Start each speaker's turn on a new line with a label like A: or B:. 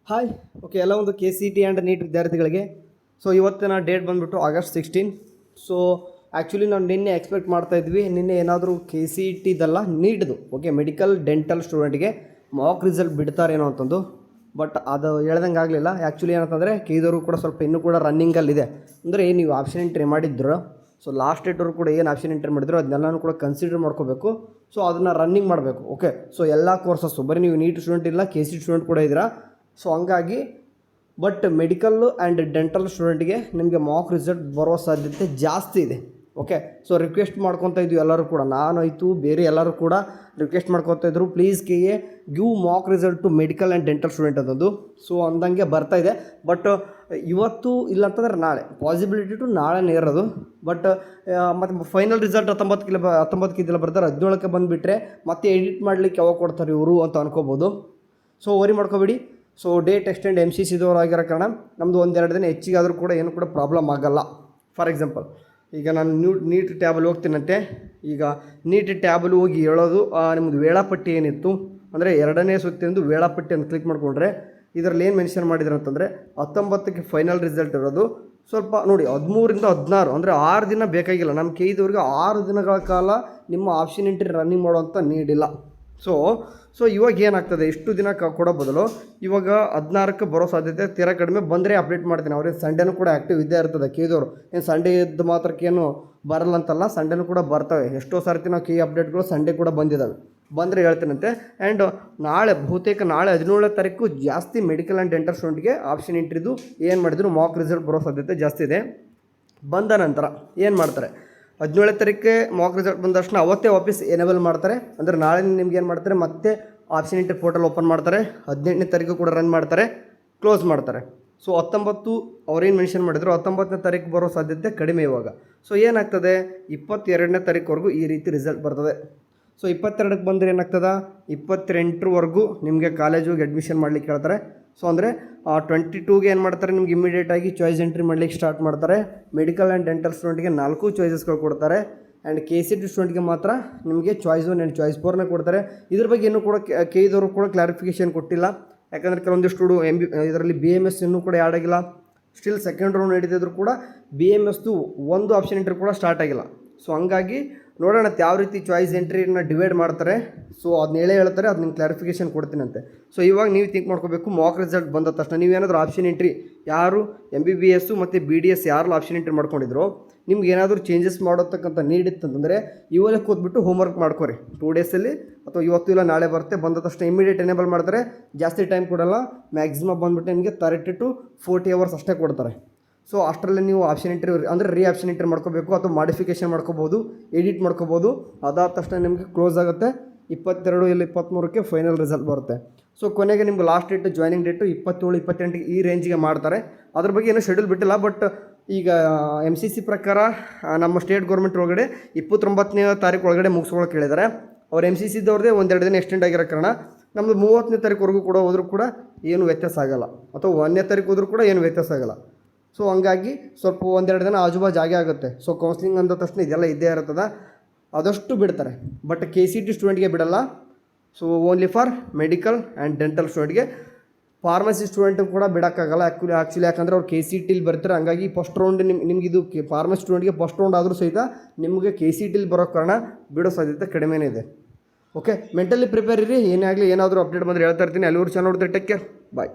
A: Hi okay ಎಲ್ಲ ಒಂದು K C T and NEET ವಿದ್ಯಾರ್ಥಿಗಳಿಗೆ ಇವತ್ತಿನ ಡೇಟ್ ಬಂದುಬಿಟ್ಟು August 16. ಆ್ಯಕ್ಚುಲಿ ನಾವು ನಿನ್ನೆ ಎಕ್ಸ್ಪೆಕ್ಟ್ ಮಾಡ್ತಾಯಿದ್ವಿ, ನಿನ್ನೆ ಏನಾದರೂ ಕೆ ಸಿ ಟಿದಲ್ಲ ನೀಟ್ದು ಓಕೆ ಮೆಡಿಕಲ್ ಡೆಂಟಲ್ ಸ್ಟೂಡೆಂಟ್ಗೆ ಮಾಕ್ ರಿಸಲ್ಟ್ ಬಿಡ್ತಾರೇನೋ ಅಂತಂದು. ಬಟ್ ಅದು ಹೇಳ್ದಂಗೆ ಆಗಲಿಲ್ಲ. ಆ್ಯಕ್ಚುಲಿ ಏನಂತಂದರೆ ಕೇದವರು ಕೂಡ ಸ್ವಲ್ಪ ಇನ್ನೂ ಕೂಡ ರನ್ನಿಂಗಲ್ಲಿದೆ. ಅಂದರೆ ನೀವು ಆಪ್ಷನ್ ಎಂಟ್ರಿ ಮಾಡಿದ್ರು, ಲಾಸ್ಟ್ ಡೇಟವರು ಕೂಡ ಏನು ಆಪ್ಷನ್ ಎಂಟ್ರಿ ಮಾಡಿದ್ರು ಅದನ್ನೆಲ್ಲನೂ ಕೂಡ ಕನ್ಸಿಡರ್ ಮಾಡ್ಕೋಬೇಕು. ಅದನ್ನು ರನ್ನಿಂಗ್ ಮಾಡಬೇಕು. ಓಕೆ ಎಲ್ಲ ಕೋರ್ಸಸ್ಸು ಬರೀ ನೀವು ನೀಟ್ ಸ್ಟೂಡೆಂಟ್ ಇಲ್ಲ, ಕೆ ಸಿ ಸ್ಟೂಡೆಂಟ್ ಕೂಡ ಇದ್ದೀರಾ. ಹಂಗಾಗಿ ಬಟ್ ಮೆಡಿಕಲ್ಲು ಆ್ಯಂಡ್ ಡೆಂಟಲ್ ಸ್ಟೂಡೆಂಟ್ಗೆ ನಿಮಗೆ ಮಾಕ್ ರಿಸಲ್ಟ್ ಬರೋ ಸಾಧ್ಯತೆ ಜಾಸ್ತಿ ಇದೆ. ಓಕೆ ರಿಕ್ವೆಸ್ಟ್ ಮಾಡ್ಕೊತಾ ಇದ್ವಿ ಎಲ್ಲರೂ ಕೂಡ, ನಾನಾಯಿತು ಬೇರೆ ಎಲ್ಲರೂ ಕೂಡ ರಿಕ್ವೆಸ್ಟ್ ಮಾಡ್ಕೊತಾ ಇದ್ರು, please give mock result to medical and dental student ಅನ್ನೋದು. ಅಂದಂಗೆ ಬರ್ತಾಯಿದೆ. ಬಟ್ ಇವತ್ತು ಇಲ್ಲಾಂತಂದ್ರೆ ನಾಳೆ ಪಾಸಿಬಿಲಿಟಿ ಟು ನಾಳೆನೇ ಇರೋದು. ಬಟ್ ಮತ್ತು ಫೈನಲ್ ರಿಸಲ್ಟ್ 19ಕ್ಕೆ ಬರ್ತಾರೆ, 17ಕ್ಕೆ ಬಂದುಬಿಟ್ರೆ ಮತ್ತೆ ಎಡಿಟ್ ಮಾಡಲಿಕ್ಕೆ ಯಾವಾಗ ಕೊಡ್ತಾರೆ ಇವರು ಅಂತ ಅನ್ಕೋಬೋದು. ವರಿ ಮಾಡ್ಕೋಬೇಡಿ. ಡೇಟ್ ಎಕ್ಸ್ಟೆಂಡ್ MCCದವ್ರು ಆಗಿರೋ ಕಾರಣ ನಮ್ಮದು 1-2 ದಿನ ಹೆಚ್ಚಿಗೆ ಆದರೂ ಕೂಡ ಏನು ಕೂಡ ಪ್ರಾಬ್ಲಮ್ ಆಗೋಲ್ಲ. ಫಾರ್ ಎಕ್ಸಾಂಪಲ್ ಈಗ ನಾನು ನೀಟ್ ಟ್ಯಾಬಲ್ಲಿ ಹೋಗ್ತೀನಂತೆ. ಈಗ ನೀಟ್ ಟ್ಯಾಬಲ್ಲಿ ಹೋಗಿ ಹೇಳೋದು ನಿಮ್ಮದು ವೇಳಾಪಟ್ಟಿ ಏನಿತ್ತು ಅಂದರೆ 2ನೇ ಸುತ್ತಿನದು ವೇಳಾಪಟ್ಟಿ ಅಂತ ಕ್ಲಿಕ್ ಮಾಡಿಕೊಂಡ್ರೆ ಇದರಲ್ಲಿ ಏನು ಮೆನ್ಷನ್ ಮಾಡಿದ್ರು ಅಂತಂದರೆ 19ಕ್ಕೆ ಫೈನಲ್ ರಿಸಲ್ಟ್ ಇರೋದು. ಸ್ವಲ್ಪ ನೋಡಿ 13ರಿಂದ 16 ಅಂದರೆ 6 ದಿನ ಬೇಕಾಗಿಲ್ಲ. ನಮ್ಮ ಕೇದವ್ರಿಗೆ 6 ದಿನಗಳ ಕಾಲ ನಿಮ್ಮ ಆಪ್ಷನ್ ಎಂಟ್ರಿ ರನ್ನಿಂಗ್ ಮಾಡುವಂಥ ನೀಡಿಲ್ಲ. ಇವಾಗ ಏನಾಗ್ತದೆ, ಇಷ್ಟು ದಿನ ಕೊಡೋ ಬದಲು ಇವಾಗ 16ಕ್ಕೆ ಬರೋ ಸಾಧ್ಯತೆ ತೀರಾ ಕಡಿಮೆ. ಬಂದರೆ ಅಪ್ಡೇಟ್ ಮಾಡ್ತೀನಿ. ಅವ್ರಿಗೆ ಸಂಡೇನೂ ಕೂಡ ಆ್ಯಕ್ಟಿವ್ ಇದ್ದೇ ಇರ್ತದೆ ಕೇದವರು. ಏನು ಸಂಡೇ ಇದ್ದ ಮಾತ್ರಕ್ಕೇನು ಬರಲ್ಲ ಅಂತಲ್ಲ, ಸಂಡೇನೂ ಕೂಡ ಬರ್ತವೆ. ಎಷ್ಟೋ ಸರ್ತಿ ನಾವು ಕೀ ಅಪ್ಡೇಟ್ಗಳು ಸಂಡೇ ಕೂಡ ಬಂದಿದ್ದಾವೆ. ಬಂದರೆ ಹೇಳ್ತೀನಂತೆ. ಆ್ಯಂಡ್ ಬಹುತೇಕ ನಾಳೆ 17ನೇ ತಾರೀಕು ಜಾಸ್ತಿ ಮೆಡಿಕಲ್ ಆ್ಯಂಡ್ ಡೆಂಟಲ್ ಸ್ಟೂಡೆಂಟ್ಗೆ ಆಪ್ಷನ್ ಎಂಟ್ರಿದು ಏನು ಮಾಡಿದ್ರು ಮಾಕ್ ರಿಸಲ್ಟ್ ಬರೋ ಸಾಧ್ಯತೆ ಜಾಸ್ತಿ ಇದೆ. ಬಂದ ನಂತರ ಏನು ಮಾಡ್ತಾರೆ, 17ನೇ ತಾರೀಕಿಗೆ ಮಾಕ್ ರಿಸಲ್ಟ್ ಬಂದ ತಕ್ಷಣ ಅವತ್ತೇ ವಾಪಸ್ ಎನೇಬಲ್ ಮಾಡ್ತಾರೆ. ಅಂದರೆ ನಾಳೆ ನಿಮ್ಗೆ ಏನು ಮಾಡ್ತಾರೆ, ಮತ್ತೆ ಆಪ್ಷನ್ ಎಂಟ್ರಿ ಪೋರ್ಟಲ್ ಓಪನ್ ಮಾಡ್ತಾರೆ. 18ನೇ ತಾರೀಕು ಕೂಡ ರನ್ ಮಾಡ್ತಾರೆ, ಕ್ಲೋಸ್ ಮಾಡ್ತಾರೆ. 19 ಅವ್ರೇನು ಮೆನ್ಷನ್ ಮಾಡಿದ್ರು 19ನೇ ತಾರೀಕು ಬರೋ ಸಾಧ್ಯತೆ ಕಡಿಮೆ ಇವಾಗ. ಏನಾಗ್ತದೆ, 22ನೇ ತಾರೀಕುವರೆಗೂ ಈ ರೀತಿ ರಿಸಲ್ಟ್ ಬರ್ತದೆ. 22ಕ್ಕೆ ಬಂದರೆ ಏನಾಗ್ತದೆ, 28ರವರೆಗೂ ನಿಮಗೆ ಕಾಲೇಜಿಗೆ ಅಡ್ಮಿಷನ್ ಮಾಡಲಿಕ್ಕೆ ಹೇಳ್ತಾರೆ. ಅಂದರೆ 22ಗೆ ಏನು ಮಾಡ್ತಾರೆ, ನಿಮ್ಗೆ ಇಮಿಡಿಯೇಟಾಗಿ ಚಾಯ್ಸ್ ಎಂಟ್ರಿ ಮಾಡಲಿಕ್ಕೆ ಸ್ಟಾರ್ಟ್ ಮಾಡ್ತಾರೆ. ಮೆಡಿಕಲ್ ಆ್ಯಂಡ್ ಡೆಂಟಲ್ ಸ್ಟೂಡೆಂಟ್ಗೆ 4 ಚಾಯ್ಸಸ್ಗಳು ಕೊಡ್ತಾರೆ. ಆ್ಯಂಡ್ KCT ಸ್ಟೂಡೆಂಟ್ಗೆ ಮಾತ್ರ ನಿಮಗೆ ಚಾಯ್ಸ್ 1 ಆ್ಯಂಡ್ ಚಾಯ್ಸ್ 4ನ ಕೊಡ್ತಾರೆ. ಇದ್ರ ಬಗ್ಗೆ ಇನ್ನೂ ಕೂಡ ಕೇದವರು ಕೂಡ ಕ್ಲಾರಿಫಿಕೇಷನ್ ಕೊಟ್ಟಿಲ್ಲ. ಯಾಕಂದರೆ ಕೆಲವೊಂದಿಷ್ಟು ಇದರಲ್ಲಿ BMS ಇನ್ನೂ ಕೂಡ ಆ್ಯಡ್ ಆಗಿಲ್ಲ. ಸ್ಟಿಲ್ ಸೆಕೆಂಡ್ ರೌಂಡ್ ನಡೀತಿದ್ರು ಕೂಡ BMSದು ಒಂದು ಆಪ್ಷನ್ ಎಂಟ್ರಿ ಕೂಡ ಸ್ಟಾರ್ಟ್ ಆಗಿಲ್ಲ. ಹಂಗಾಗಿ ನೋಡೋಣ ಯಾವ ರೀತಿ ಚಾಯ್ಸ್ ಎಂಟ್ರಿನ ಡಿವೈಡ್ ಮಾಡ್ತಾರೆ. ಅದನ್ನ ಹೇಳ್ತಾರೆ, ಅದು ನಿಮ್ಗೆ ಕ್ಲಾರಿಫಿಕೇಷನ್ ಕೊಡ್ತೀನಂತೆ. ಇವಾಗ ನೀವು ಥಿಂಕ್ ಮಾಡ್ಕೋಬೇಕು, ಮಾಕ್ ರಿಸಲ್ಟ್ ಬಂದ ತಕ್ಷಣ ನೀವೇನಾದರೂ ಆಪ್ಷನ್ ಎಂಟ್ರಿ ಯಾರು MBBS ಮತ್ತು BDS ಯಾರು ಆಪ್ಷನ್ ಎಂಟ್ರಿ ಮಾಡ್ಕೊಂಡಿದ್ರು, ನಿಮ್ಗೆ ಏನಾದರೂ ಚೇಂಜಸ್ ಮಾಡೋತಕ್ಕಂಥ ನೀಡಿತ್ತಂತಂದರೆ ಇವಲ್ಲೇ ಕೂತ್ಬಿಟ್ಟು ಹೋಮ್ವರ್ಕ್ ಮಾಡ್ಕೊರಿ. 2 ಡೇಸಲ್ಲಿ ಅಥವಾ ಇವತ್ತು ಇಲ್ಲ ನಾಳೆ ಬರುತ್ತೆ. ಬಂದ ತಕ್ಷಣ ಇಮಿಡಿಯೇಟ್ ಎನೇಬಲ್ ಮಾಡ್ತಾರೆ. ಜಾಸ್ತಿ ಟೈಮ್ ಕೊಡಲ್ಲ. ಮ್ಯಾಕ್ಸಿಮಮ್ ಬಂದುಬಿಟ್ಟು ನಿಮಗೆ 30 to 40 hours ಅಷ್ಟೇ ಕೊಡ್ತಾರೆ. ಅಷ್ಟರಲ್ಲಿ ನೀವು ಆಪ್ಷನ್ ಎಂಟ್ರಿ ಅಂದರೆ ಆಪ್ಷನ್ ಎಂಟ್ರಿ ಮಾಡ್ಕೋಬೇಕು ಅಥವಾ ಮಾಡಿಫಿಕೇಷನ್ ಮಾಡ್ಕೋಬೋದು, ಎಡಿಟ್ ಮಾಡ್ಕೋಬೋದು. ಅದಾದ ತಕ್ಷಣ ನಿಮಗೆ ಕ್ಲೋಸ್ ಆಗುತ್ತೆ. 22 ಇಲ್ಲ 23ಕ್ಕೆ ಫೈನಲ್ ರಿಸಲ್ಟ್ ಬರುತ್ತೆ. ಕೊನೆಗೆ ನಿಮ್ಗೆ ಲಾಸ್ಟ್ ಡೇಟ್ ಜಾಯ್ನಿಂಗ್ ಡೇಟು 27, 28 ಈ ರೇಂಜಿಗೆ ಮಾಡ್ತಾರೆ. ಅದ್ರ ಬಗ್ಗೆ ಏನೂ ಶೆಡ್ಯೂಲ್ ಬಿಟ್ಟಿಲ್ಲ. ಬಟ್ ಈಗ MCC ಪ್ರಕಾರ ನಮ್ಮ ಸ್ಟೇಟ್ ಗೌರ್ಮೆಂಟ್ ಒಳಗಡೆ 29ನೇ ತಾರೀಕು ಒಳಗಡೆ ಮುಗಿಸ್ಕೊಳಕ್ಕೆ ಹೇಳಿದ್ದಾರೆ. ಅವ್ರು MCCದವ್ರದ್ದೇ 1-2 ದಿನ ಎಕ್ಸ್ಟೆಂಡ್ ಆಗಿರೋ ಕಾರಣ ನಮ್ಮದು 30ನೇ ತಾರೀಕುವರೆಗೂ ಕೂಡ ಹೋದರೂ ಕೂಡ ಏನು ವ್ಯತ್ಯಾಸ ಆಗೋಲ್ಲ, ಅಥವಾ 1ನೇ ತಾರೀಕು ಹೋದರೂ ಕೂಡ ಏನು ವ್ಯತ್ಯಾಸ ಆಗೋಲ್ಲ. ಹಂಗಾಗಿ ಸ್ವಲ್ಪ 1-2 ದಿನ ಆಜುಬಾಜು ಆಗೇ ಆಗುತ್ತೆ. ಕೌನ್ಸ್ಲಿಂಗ್ ಅಂದ ತಕ್ಷಣ ಇದೆಲ್ಲ ಇದ್ದೇ ಇರ್ತದೆ. ಆದಷ್ಟು ಬಿಡ್ತಾರೆ. ಬಟ್ KCT ಸ್ಟೂಡೆಂಟ್ಗೆ ಬಿಡಲ್ಲ. Only for medical and dental ಸ್ಟೂಡೆಂಟ್ಗೆ. ಫಾರ್ಮಸಿ ಸ್ಟೂಡೆಂಟ್ ಕೂಡ ಬಿಡೋಕ್ಕಾಗಲ್ಲ ಆ್ಯಕ್ಚುಲಿ. ಯಾಕಂದರೆ ಅವ್ರು KCTಲಿ ಬರ್ತಾರೆ. ಹಂಗಾಗಿ ಫಸ್ಟ್ ರೌಂಡ್ ನಿಮ್ಗೆ ಇದು ಫಾರ್ಮಸಿ ಸ್ಟೂಡೆಂಟ್ಗೆ ಫಸ್ಟ್ ರೌಂಡ್ ಆದರೂ ಸಹಿತ ನಿಮಗೆ KCTಲಿ ಬರೋ ಕಾರಣ ಬಿಡೋ ಸಾಧ್ಯತೆ ಕಡಿಮೆನೇ ಇದೆ. ಓಕೆ ಮೆಂಟಲಿ ಪ್ರಿಪೇರ್ ಇರಿ. ಏನೇ ಆಗಲಿ ಏನಾದರೂ ಅಪ್ಡೇಟ್ ಬಂದರೆ ಹೇಳ್ತಾ ಇರ್ತೀನಿ. ಅಲ್ಲಿವರೆಗೂ ಚೆನ್ನಾಗಿ ನೋಡ್ತಾರೆ. ಟೇಕ್ ಕೇರ್, ಬಾಯ್.